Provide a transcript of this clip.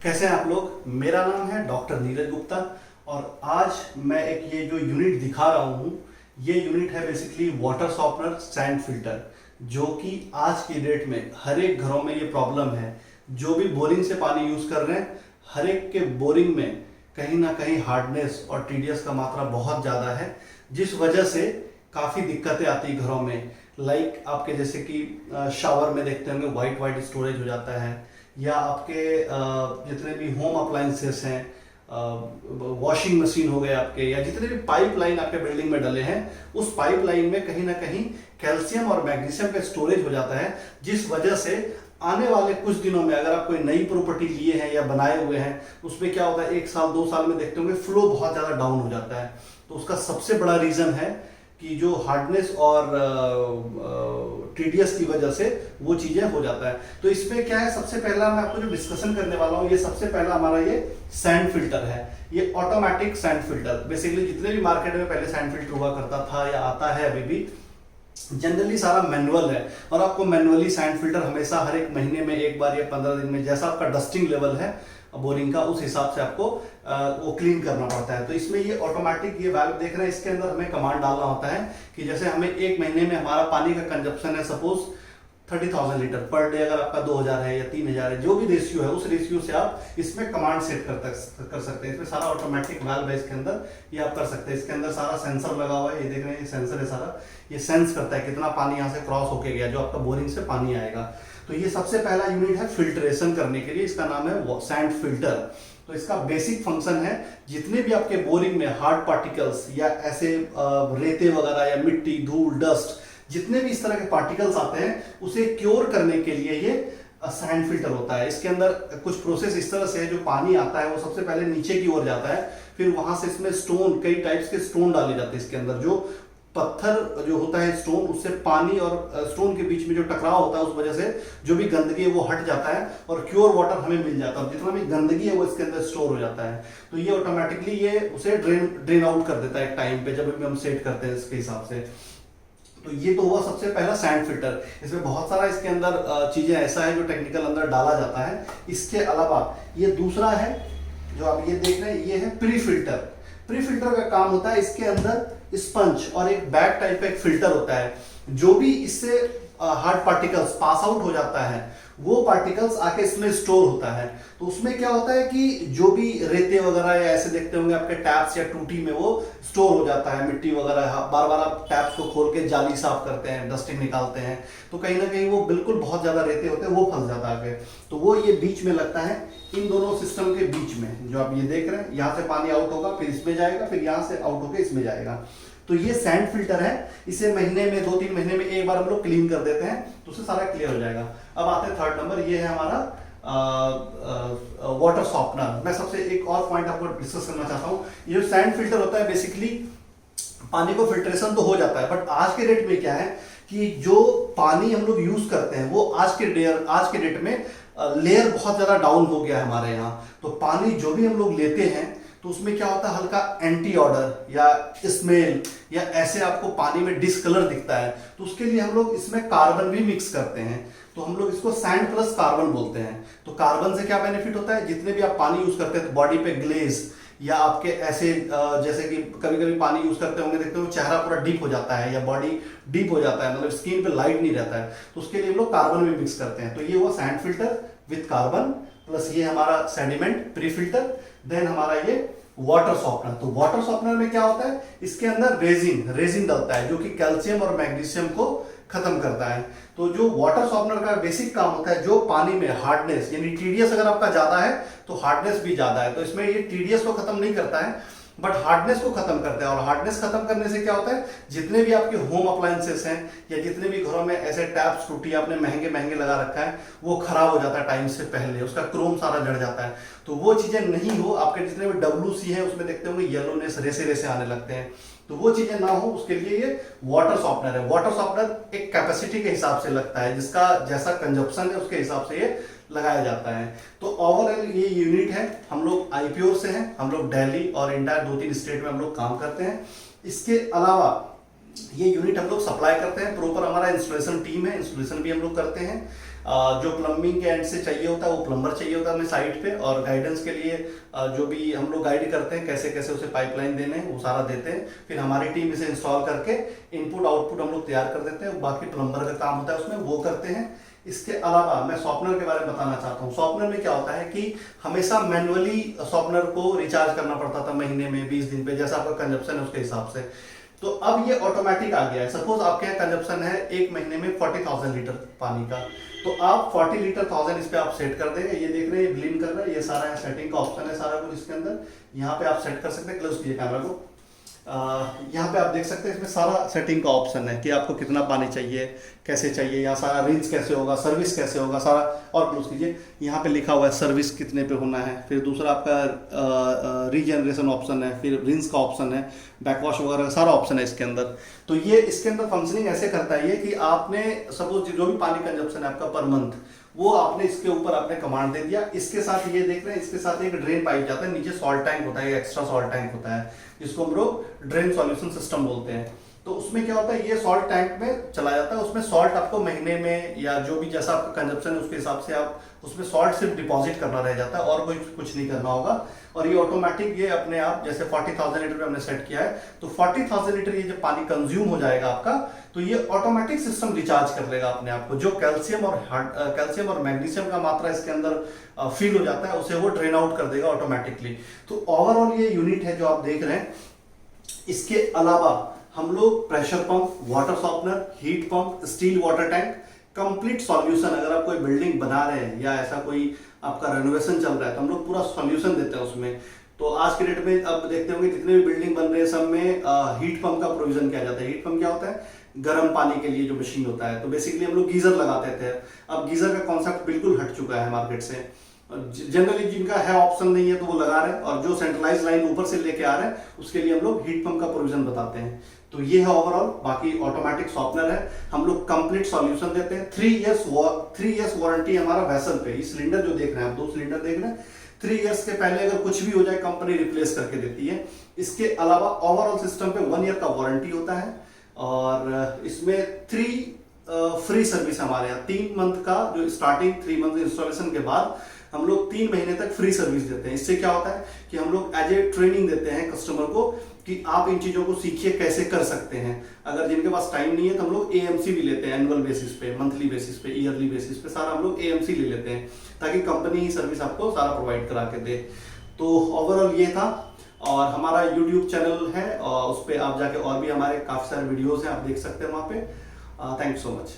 कैसे हैं आप लोग। मेरा नाम है डॉक्टर नीरज गुप्ता और आज मैं एक ये जो यूनिट दिखा रहा हूँ ये यूनिट है basically water softener sand filter, जो कि आज की डेट में हर एक घरों में ये प्रॉब्लम है। जो भी बोरिंग से पानी यूज कर रहे हैं हर एक के बोरिंग में कहीं ना कहीं हार्डनेस और टीडीएस का मात्रा बहुत ज़्यादा है, जिस वजह से काफ़ी दिक्कतें आती घरों में। लाइक आपके जैसे कि शावर में देखते होंगे वाइट वाइट स्टोरेज हो जाता है, या आपके जितने भी होम अप्लायंसेस हैं, वॉशिंग मशीन हो गए आपके, या जितने भी पाइपलाइन आपके बिल्डिंग में डले हैं उस पाइपलाइन में कहीं ना कहीं कैल्शियम और मैग्नीशियम का स्टोरेज हो जाता है, जिस वजह से आने वाले कुछ दिनों में अगर आप कोई नई प्रॉपर्टी लिए हैं या बनाए हुए हैं उसमें क्या होता है 1 साल 2 साल में देखते होंगे फ्लो बहुत ज़्यादा डाउन हो जाता है। तो उसका सबसे बड़ा रीज़न है कि जो हार्डनेस और टीडीएस की वजह से वो चीजें हो जाता है। तो इसमें क्या है, सबसे पहला मैं आपको जो डिस्कशन करने वाला हूँ ये सबसे पहला हमारा ये सैंड फिल्टर है। ये ऑटोमेटिक सैंड फिल्टर, बेसिकली जितने भी मार्केट में पहले सैंड फिल्टर हुआ करता था या आता है अभी भी, जनरली सारा मैनुअल है और आपको मैनुअली सैंड फिल्टर हमेशा हर एक महीने में एक बार या 15 दिन में जैसा आपका डस्टिंग लेवल है बोरिंग का उस हिसाब से आपको वो क्लीन करना पड़ता है। तो इसमें ये ऑटोमेटिक ये वाल्व देख रहे हैं, इसके अंदर हमें कमांड डालना होता है कि जैसे हमें एक महीने में हमारा पानी का कंजप्शन है सपोज 30,000 लीटर पर डे, अगर आपका 2,000 है या 3,000 है, जो भी रेशियो है उस रेशियो से आप इसमें कमांड सेट कर सकते हैं। इसमें सारा ऑटोमेटिक वाल्व है, इसके अंदर ये आप कर सकते हैं। इसके अंदर सारा सेंसर लगा हुआ है, ये देख रहे हैं ये सेंसर है सारा, ये सेंस करता है कितना पानी यहाँ से क्रॉस होके गया, जो आपका बोरिंग से पानी आएगा। तो ये सबसे पहला यूनिट है फिल्ट्रेशन करने के लिए, इसका नाम है सैंड फिल्टर। तो इसका बेसिक फंक्शन है जितने भी आपके बोरिंग में हार्ड पार्टिकल्स या ऐसे रेते वगैरह या मिट्टी धूल डस्ट जितने भी इस तरह के पार्टिकल्स आते हैं उसे क्योर करने के लिए ये सैंड फिल्टर होता है। इसके अंदर कुछ प्रोसेस इस तरह से है, जो पानी आता है वो सबसे पहले नीचे की ओर जाता है, फिर वहां से इसमें स्टोन, कई टाइप्स के स्टोन डाले जाते हैं इसके अंदर। जो पत्थर जो होता है स्टोन, उससे पानी और स्टोन के बीच में जो टकराव होता है उस वजह से जो भी गंदगी है वो हट जाता है और क्योर वाटर हमें मिल जाता है। जितना भी गंदगी है वो इसके अंदर स्टोर हो जाता है। तो ये ऑटोमेटिकली ये उसे ड्रेन आउट कर देता है एक टाइम पे, जब भी हम सेट करते हैं इसके हिसाब से। तो ये तो हुआ सबसे पहला सैंड फिल्टर। इसमें बहुत सारा इसके अंदर चीजें ऐसा है जो टेक्निकल अंदर डाला जाता है। इसके अलावा ये दूसरा है जो आप ये देख रहे हैं, ये है प्री फिल्टर। प्री फिल्टर का काम होता है इसके अंदर स्पंज और एक बैग टाइप का एक फिल्टर होता है, जो भी इससे हार्ड पार्टिकल्स पास आउट हो जाता है वो पार्टिकल्स आके इसमें स्टोर होता है। तो उसमें क्या होता है कि जो भी रेते वगैरह या ऐसे देखते होंगे आपके टैप्स या टूटी में वो स्टोर हो जाता है, मिट्टी वगैरह, बार बार आप टैप्स को खोल के जाली साफ करते हैं, डस्टिंग निकालते हैं, तो कहीं ना कहीं वो बिल्कुल बहुत ज्यादा रेते होते हैं, वो फंस जाता है आगे। तो वो ये बीच में लगता है, इन दोनों सिस्टम के बीच में जो आप ये देख रहे हैं, यहाँ से पानी आउट होगा फिर इसमें जाएगा, फिर यहाँ से आउट होकर इसमें जाएगा। तो ये सैंड फिल्टर है, इसे महीने में 2-3 महीने में एक बार हम लोग क्लीन कर देते हैं तो उससे सारा क्लियर हो जाएगा। अब आते हैं थर्ड नंबर, ये है हमारा वाटर सॉफ्टनर। मैं सबसे एक और पॉइंट आपको डिस्कस करना चाहता हूँ। ये जो सैंड फिल्टर होता है बेसिकली पानी को फिल्ट्रेशन तो हो जाता है, बट आज के डेट में क्या है कि जो पानी हम लोग यूज करते हैं वो आज के डेट में लेयर बहुत ज्यादा डाउन हो गया है हमारे यहाँ। तो पानी जो भी हम लोग लेते हैं तो उसमें क्या होता है, हल्का एंटी ऑर्डर या स्मेल या ऐसे आपको पानी में डिसकलर दिखता है, तो उसके लिए हम लोग इसमें कार्बन भी मिक्स करते हैं। तो हम लोग इसको सैंड प्लस कार्बन बोलते हैं। तो कार्बन से क्या बेनिफिट होता है, जितने भी आप पानी यूज करते हैं तो बॉडी पे ग्लेज या आपके ऐसे जैसे कि कभी कभी पानी यूज करते होंगे, देखते हो चेहरा पूरा डीप हो जाता है या बॉडी डीप हो जाता है, मतलब स्किन पे लाइट नहीं रहता है, तो उसके लिए हम लोग कार्बन भी मिक्स करते हैं। तो ये हुआ sand filter with carbon plus ये हमारा सेडिमेंट प्री फिल्टर, देन हमारा ये वाटर सॉफ्टनर। तो वाटर सॉफ्टनर में क्या होता है, इसके अंदर रेजिन डलता है जो कि कैल्शियम और मैग्नीशियम को खत्म करता है। तो जो वाटर सॉफ्टनर का बेसिक काम होता है, जो पानी में हार्डनेस यानी टीडीएस अगर आपका ज्यादा है तो हार्डनेस भी ज्यादा है, तो इसमें ये टीडीएस को खत्म नहीं करता है बट हार्डनेस को खत्म करता है। और हार्डनेस खत्म करने से क्या होता है, जितने भी आपके होम अप्लायंसेस हैं या जितने भी घरों में ऐसे टैप्स टूटी आपने महंगे महंगे लगा रखा है वो खराब हो जाता है टाइम से पहले, उसका क्रोम सारा जड़ जाता है। तो वो चीजें नहीं हो, आपके जितने भी WC है उसमें देखते होंगे येलोनेस रेसे रेसे आने लगते हैं, तो वो चीजें ना हो उसके लिए ये वाटर सॉफ्टनर है। वाटर सॉफ्टनर एक कैपेसिटी के हिसाब से लगता है, जिसका जैसा कंजप्शन है उसके हिसाब से ये लगाया जाता है। तो ओवरऑल ये यूनिट है, हम लोग आईपीओ से हैं, हम लोग दिल्ली और इंडिया 2-3 स्टेट में हम लोग काम करते हैं। इसके अलावा ये यूनिट हम लोग सप्लाई करते हैं, प्रॉपर हमारा इंस्टॉलेशन टीम है, इंस्टॉलेशन भी हम लोग करते हैं। जो प्लम्बिंग के एंड से चाहिए होता है वो प्लम्बर चाहिए होता है हमें साइट पे, और गाइडेंस के लिए जो भी हम लोग गाइड करते हैं कैसे कैसे उसे पाइपलाइन देने हैं वो सारा देते हैं। फिर हमारी टीम इसे इंस्टॉल करके इनपुट आउटपुट हम लोग तैयार कर देते हैं, बाकी प्लम्बर का काम होता है उसमें वो करते हैं। इसके अलावा मैं सॉफ्टवेयर के बारे में बताना चाहता हूँ। सॉफ्टवेयर में क्या होता है कि हमेशा मैनुअली सॉफ्टवेयर को रिचार्ज करना पड़ता था महीने में 20 दिन पे, जैसा आपका कंजप्शन है उसके हिसाब से। तो अब ये ऑटोमेटिक आ गया है। सपोज आपके यहाँ कंजप्शन है एक महीने में 40,000 लीटर पानी का, तो आप 40 लीटर 1000 इस पे आप सेट कर देंगे। ये देख रहे हैं ग्लीन कर रहा है, ये सारा सेटिंग का ऑप्शन है सारा कुछ इसके अंदर। यहाँ पे आप सेट कर सकते हैं, क्लोज कीजिए कैमरा को। यहाँ पे आप देख सकते हैं इसमें सारा सेटिंग का ऑप्शन है कि आपको कितना पानी चाहिए, कैसे चाहिए, यहाँ सारा रिंस कैसे होगा, सर्विस कैसे होगा सारा, और क्लोज कीजिए। यहाँ पे लिखा हुआ है सर्विस कितने पे होना है, फिर दूसरा आपका रीजनरेशन ऑप्शन है, फिर रिंस का ऑप्शन है, बैकवॉश वगैरह सारा ऑप्शन है इसके अंदर। तो ये इसके अंदर फंक्शनिंग ऐसे करता है ये कि आपने सपोज जो भी पानी कंजप्शन है आपका पर मंथ, वो आपने इसके ऊपर आपने कमांड दे दिया। इसके साथ ये देख रहे हैं, इसके साथ एक ड्रेन पाइप जाता है, नीचे सॉल्ट टैंक होता है, एक्स्ट्रा सॉल्ट टैंक होता है जिसको हम लोग ड्रेन सॉल्यूशन सिस्टम बोलते हैं। तो उसमें क्या होता है, ये सॉल्ट टैंक में चला जाता है, उसमें सॉल्ट आपको महीने में या जो भी जैसा आपका कंजप्शन है उसके हिसाब से आप उसमें सॉल्ट सिर्फ डिपॉजिट करना रह जाता है और कोई कुछ नहीं करना होगा। और ये ऑटोमेटिक ये अपने आप जैसे 40,000 लीटर पे हमने सेट किया है, तो 40,000 लीटर ये जब पानी कंज्यूम हो जाएगा आपका, तो ये ऑटोमेटिक सिस्टम रिचार्ज कर लेगा अपने आप को। जो कैल्शियम और मैग्नीशियम का मात्रा इसके अंदर फील हो जाता है उसे वो ड्रेन आउट कर देगा ऑटोमेटिकली। तो ओवरऑल ये यूनिट है जो आप देख रहे हैं। इसके अलावा हम लोग pressure pump, water softener, heat pump, still water tank, complete solution, अगर आप कोई बिल्डिंग बना रहे हैं या ऐसा कोई आपका रेनोवेशन चल रहा है तो हम लोग पूरा सॉल्यूशन देते हैं उसमें। तो आज के डेट में अब देखते होंगे जितने भी बिल्डिंग बन रहे हैं सब में हीट पंप का प्रोविजन किया जाता है। हीट पंप क्या होता है, गर्म पानी के लिए जो मशीन होता है। तो बेसिकली हम लोग गीजर लगाते थे, अब गीजर का कॉन्सेप्ट बिल्कुल हट चुका है मार्केट से। जनरली जिनका है ऑप्शन नहीं है तो वो लगा रहे हैं, और जो सेंट्रलाइज लाइन ऊपर से लेके आ रहे हैं उसके लिए हम लोग हीट पंप का प्रोविजन बताते हैं। तो ये है ओवरऑल। बाकी ऑटोमेटिक सॉफ्टनर है, हम लोग कंप्लीट सॉल्यूशन देते हैं। 3 इयर्स वारंटी हमारा वेसल पे। ये सिलेंडर जो देख रहे हैं आप, 2 सिलेंडर देख रहे हैं, 3 इयर्स के पहले अगर कुछ भी हो जाए कंपनी रिप्लेस करके देती है। इसके अलावा ओवरऑल सिस्टम पे 1 ईयर का वारंटी होता है, और इसमें 3 फ्री सर्विस हमारे यहाँ 3 मंथ का, जो स्टार्टिंग 3 मंथ इंस्टॉलेशन के बाद हम लोग 3 महीने तक फ्री सर्विस देते हैं। इससे क्या होता है कि हम लोग एज ए ट्रेनिंग देते हैं कस्टमर को कि आप इन चीजों को सीखिए कैसे कर सकते हैं। अगर जिनके पास टाइम नहीं है तो हम लोग एएमसी भी लेते हैं, एनुअल बेसिस पे, मंथली बेसिस पे, ईयरली बेसिस पे, सारा हम लोग एएमसी ले लेते हैं ताकि कंपनी ही सर्विस आपको सारा प्रोवाइड करा के दे। तो ओवरऑल ये था। और हमारा यूट्यूब चैनल है और उस पर आप जाके और भी हमारे काफी सारे वीडियोज हैं, आप देख सकते हैं वहाँ पे। Thank you so much.